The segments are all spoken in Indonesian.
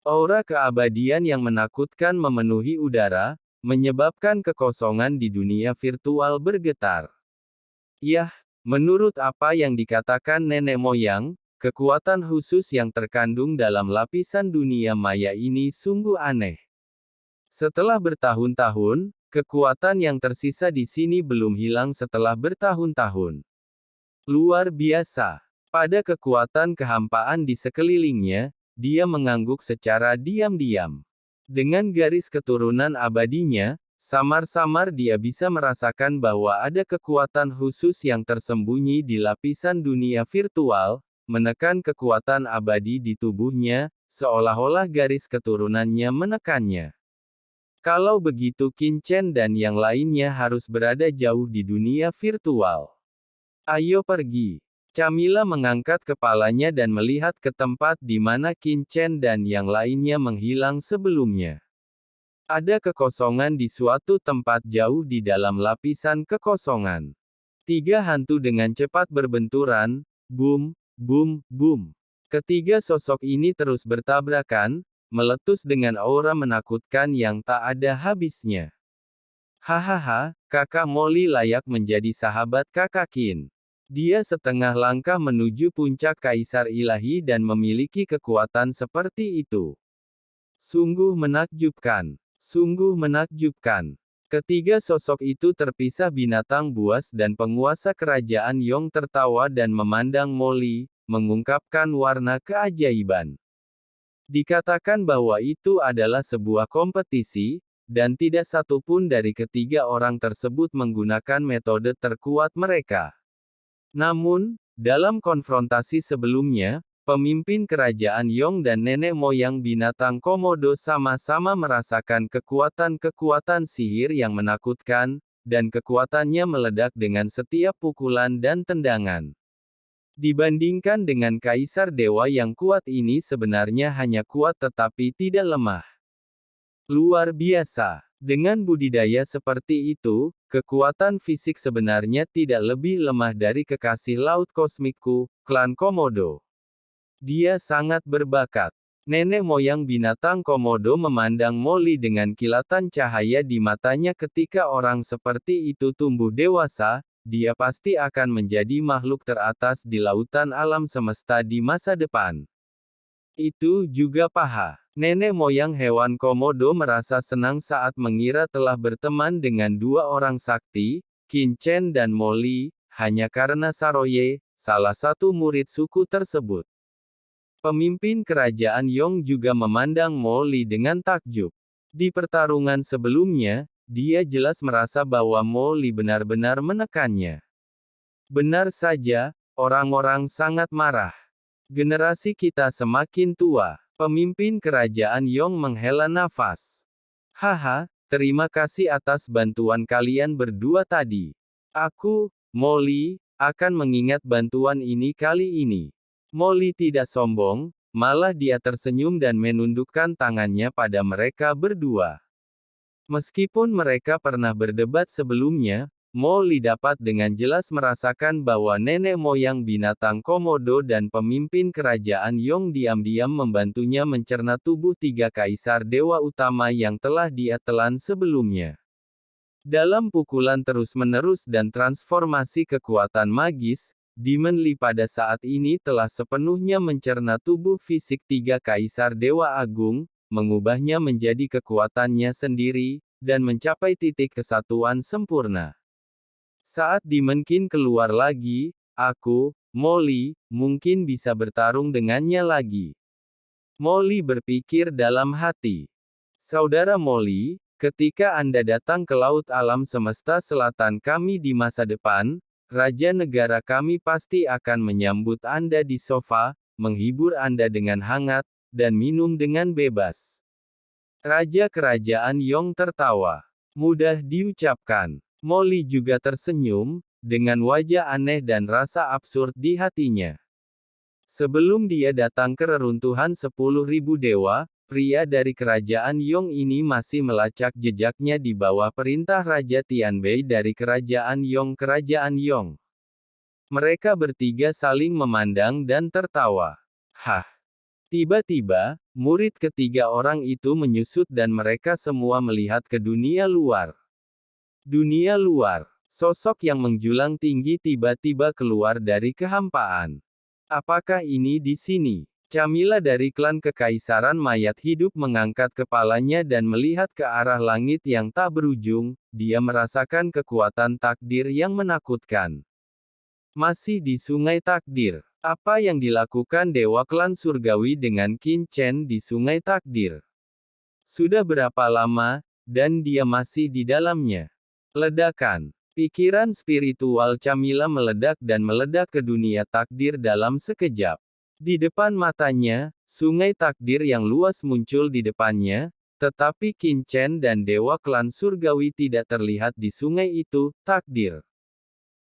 Aura keabadian yang menakutkan memenuhi udara, menyebabkan kekosongan di dunia virtual bergetar. Yah, menurut apa yang dikatakan nenek moyang, kekuatan khusus yang terkandung dalam lapisan dunia maya ini sungguh aneh. Setelah bertahun-tahun, kekuatan yang tersisa di sini belum hilang setelah bertahun-tahun. Luar biasa. Pada kekuatan kehampaan di sekelilingnya, dia mengangguk secara diam-diam. Dengan garis keturunan abadinya, samar-samar dia bisa merasakan bahwa ada kekuatan khusus yang tersembunyi di lapisan dunia virtual, menekan kekuatan abadi di tubuhnya, seolah-olah garis keturunannya menekannya. Kalau begitu Qin Chen dan yang lainnya harus berada jauh di dunia virtual. Ayo pergi. Camilla mengangkat kepalanya dan melihat ke tempat di mana Qin Chen dan yang lainnya menghilang sebelumnya. Ada kekosongan di suatu tempat jauh di dalam lapisan kekosongan. Tiga hantu dengan cepat berbenturan, boom, boom, boom. Ketiga sosok ini terus bertabrakan, meletus dengan aura menakutkan yang tak ada habisnya. Hahaha, kakak Molly layak menjadi sahabat kakak Qin. Dia setengah langkah menuju puncak kaisar ilahi dan memiliki kekuatan seperti itu. Sungguh menakjubkan. Sungguh menakjubkan. Ketiga sosok itu terpisah binatang buas dan penguasa kerajaan Yong tertawa dan memandang Molly, mengungkapkan warna keajaiban. Dikatakan bahwa itu adalah sebuah kompetisi, dan tidak satupun dari ketiga orang tersebut menggunakan metode terkuat mereka. Namun, dalam konfrontasi sebelumnya, pemimpin kerajaan Yong dan nenek moyang binatang Komodo sama-sama merasakan kekuatan-kekuatan sihir yang menakutkan, dan kekuatannya meledak dengan setiap pukulan dan tendangan. Dibandingkan dengan kaisar dewa yang kuat ini sebenarnya hanya kuat tetapi tidak lemah. Luar biasa. Dengan budidaya seperti itu, kekuatan fisik sebenarnya tidak lebih lemah dari kekasih laut kosmikku, klan Komodo. Dia sangat berbakat. Nenek moyang binatang Komodo memandang Molly dengan kilatan cahaya di matanya. Ketika orang seperti itu tumbuh dewasa, dia pasti akan menjadi makhluk teratas di lautan alam semesta di masa depan. Itu juga paha. Nenek moyang hewan Komodo merasa senang saat mengira telah berteman dengan dua orang sakti, Qin Chen dan Molly, hanya karena Saroye, salah satu murid suku tersebut. Pemimpin kerajaan Yong juga memandang Molly dengan takjub. Di pertarungan sebelumnya, dia jelas merasa bahwa Molly benar-benar menekannya. Benar saja, orang-orang sangat marah. Generasi kita semakin tua. Pemimpin kerajaan Yong menghela nafas. Haha, terima kasih atas bantuan kalian berdua tadi. Aku, Molly, akan mengingat bantuan ini kali ini. Molly tidak sombong, malah dia tersenyum dan menundukkan tangannya pada mereka berdua. Meskipun mereka pernah berdebat sebelumnya, Molly dapat dengan jelas merasakan bahwa nenek moyang binatang Komodo dan pemimpin kerajaan Yong diam-diam membantunya mencerna tubuh tiga kaisar dewa utama yang telah dia telan sebelumnya. Dalam pukulan terus-menerus dan transformasi kekuatan magis, Demon Lee pada saat ini telah sepenuhnya mencerna tubuh fisik tiga kaisar dewa agung, mengubahnya menjadi kekuatannya sendiri, dan mencapai titik kesatuan sempurna. Saat Demon King keluar lagi, aku, Molly, mungkin bisa bertarung dengannya lagi. Molly berpikir dalam hati. Saudara Molly, ketika Anda datang ke laut alam semesta selatan kami di masa depan, Raja negara kami pasti akan menyambut Anda di sofa, menghibur Anda dengan hangat, dan minum dengan bebas. Raja kerajaan Yong tertawa. Mudah diucapkan. Molly juga tersenyum, dengan wajah aneh dan rasa absurd di hatinya. Sebelum dia datang ke reruntuhan 10.000 dewa, pria dari kerajaan Yong ini masih melacak jejaknya di bawah perintah Raja Tianbei dari kerajaan Yong. Mereka bertiga saling memandang dan tertawa. Hah! Tiba-tiba, murid ketiga orang itu menyusut dan mereka semua melihat ke dunia luar. Dunia luar. Sosok yang menjulang tinggi tiba-tiba keluar dari kehampaan. Apakah ini di sini? Camilla dari klan Kekaisaran Mayat Hidup mengangkat kepalanya dan melihat ke arah langit yang tak berujung. Dia merasakan kekuatan takdir yang menakutkan. Masih di Sungai Takdir. Apa yang dilakukan Dewa Klan Surgawi dengan Qin Chen di Sungai Takdir? Sudah berapa lama, dan dia masih di dalamnya? Ledakan. Pikiran spiritual Camilla meledak dan meledak ke dunia takdir dalam sekejap. Di depan matanya, Sungai Takdir yang luas muncul di depannya, tetapi Qin Chen dan Dewa Klan Surgawi tidak terlihat di sungai itu, takdir.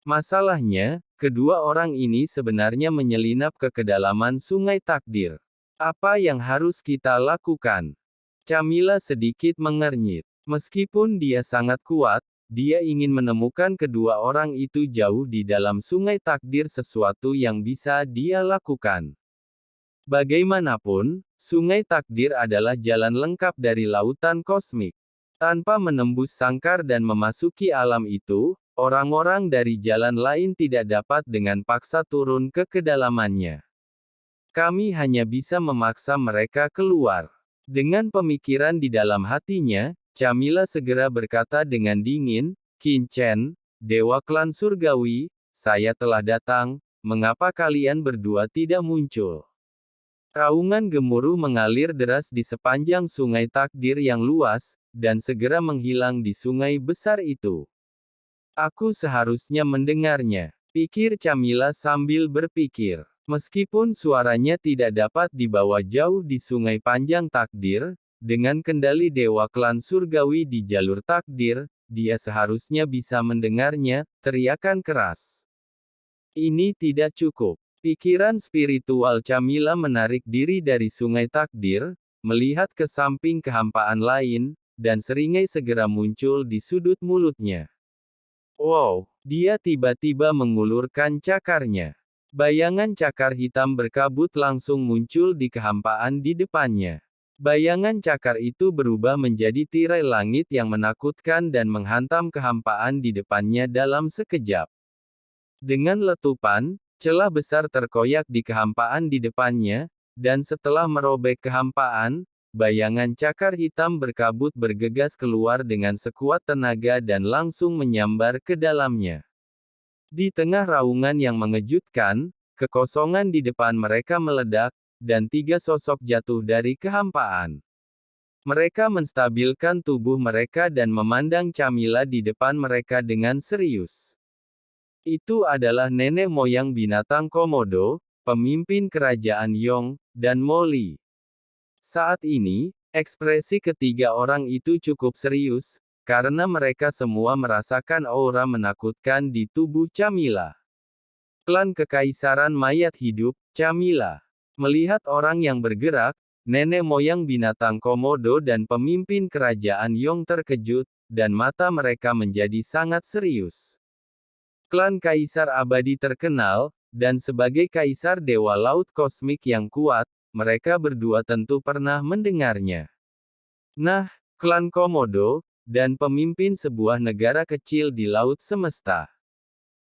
Masalahnya, kedua orang ini sebenarnya menyelinap ke kedalaman Sungai Takdir. Apa yang harus kita lakukan? Camilla sedikit mengernyit. Meskipun dia sangat kuat, dia ingin menemukan kedua orang itu jauh di dalam Sungai Takdir, sesuatu yang bisa dia lakukan. Bagaimanapun, Sungai Takdir adalah jalan lengkap dari lautan kosmik. Tanpa menembus sangkar dan memasuki alam itu, orang-orang dari jalan lain tidak dapat dengan paksa turun ke kedalamannya. Kami hanya bisa memaksa mereka keluar. Dengan pemikiran di dalam hatinya, Camilla segera berkata dengan dingin, Qin Chen, Dewa Klan Surgawi, saya telah datang, mengapa kalian berdua tidak muncul? Raungan gemuruh mengalir deras di sepanjang Sungai Takdir yang luas, dan segera menghilang di sungai besar itu. Aku seharusnya mendengarnya, pikir Camilla sambil berpikir. Meskipun suaranya tidak dapat dibawa jauh di sungai panjang takdir, dengan kendali Dewa Klan Surgawi di jalur takdir, dia seharusnya bisa mendengarnya, teriakan keras. Ini tidak cukup. Pikiran spiritual Camilla menarik diri dari sungai takdir, melihat ke samping kehampaan lain, dan seringai segera muncul di sudut mulutnya. Wow, dia tiba-tiba mengulurkan cakarnya. Bayangan cakar hitam berkabut langsung muncul di kehampaan di depannya. Bayangan cakar itu berubah menjadi tirai langit yang menakutkan dan menghantam kehampaan di depannya dalam sekejap. Dengan letupan, celah besar terkoyak di kehampaan di depannya, dan setelah merobek kehampaan, bayangan cakar hitam berkabut bergegas keluar dengan sekuat tenaga dan langsung menyambar ke dalamnya. Di tengah raungan yang mengejutkan, kekosongan di depan mereka meledak, dan tiga sosok jatuh dari kehampaan. Mereka menstabilkan tubuh mereka dan memandang Camilla di depan mereka dengan serius. Itu adalah nenek moyang binatang Komodo, pemimpin kerajaan Yong, dan Molly. Saat ini, ekspresi ketiga orang itu cukup serius, karena mereka semua merasakan aura menakutkan di tubuh Camilla. Klan Kekaisaran Mayat Hidup, Camilla. Melihat orang yang bergerak, nenek moyang binatang Komodo dan pemimpin kerajaan Yong terkejut, dan mata mereka menjadi sangat serius. Klan Kaisar Abadi terkenal, dan sebagai Kaisar Dewa Laut Kosmik yang kuat, mereka berdua tentu pernah mendengarnya. Nah, klan Komodo, dan pemimpin sebuah negara kecil di Laut Semesta.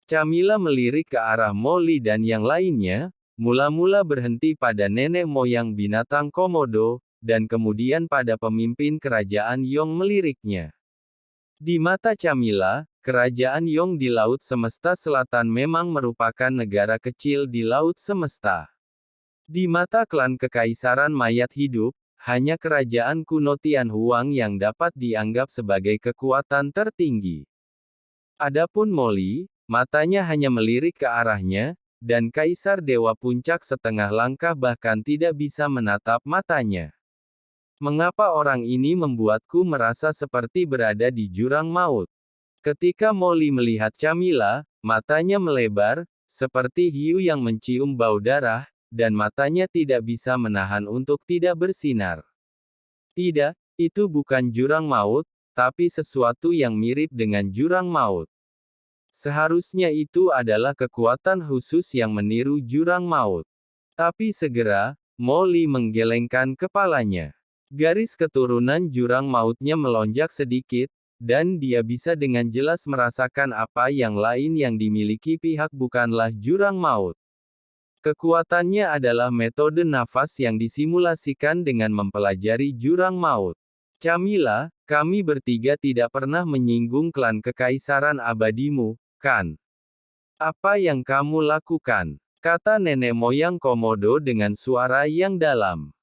Camilla melirik ke arah Molly dan yang lainnya, mula-mula berhenti pada nenek moyang binatang Komodo, dan kemudian pada pemimpin kerajaan Yong meliriknya. Di mata Camilla, kerajaan Yong di Laut Semesta Selatan memang merupakan negara kecil di Laut Semesta. Di mata klan Kekaisaran Mayat Hidup, hanya kerajaan kuno Tianhuang yang dapat dianggap sebagai kekuatan tertinggi. Adapun Molly, matanya hanya melirik ke arahnya, dan Kaisar Dewa Puncak setengah langkah bahkan tidak bisa menatap matanya. Mengapa orang ini membuatku merasa seperti berada di jurang maut? Ketika Molly melihat Camilla, matanya melebar, seperti hiu yang mencium bau darah, dan matanya tidak bisa menahan untuk tidak bersinar. Tidak, itu bukan jurang maut, tapi sesuatu yang mirip dengan jurang maut. Seharusnya itu adalah kekuatan khusus yang meniru jurang maut. Tapi segera, Molly menggelengkan kepalanya. Garis keturunan jurang mautnya melonjak sedikit, dan dia bisa dengan jelas merasakan apa yang lain yang dimiliki pihak bukanlah jurang maut. Kekuatannya adalah metode nafas yang disimulasikan dengan mempelajari jurang maut. Camilla, kami bertiga tidak pernah menyinggung klan kekaisaran abadimu, kan? Apa yang kamu lakukan? Kata nenek moyang Komodo dengan suara yang dalam.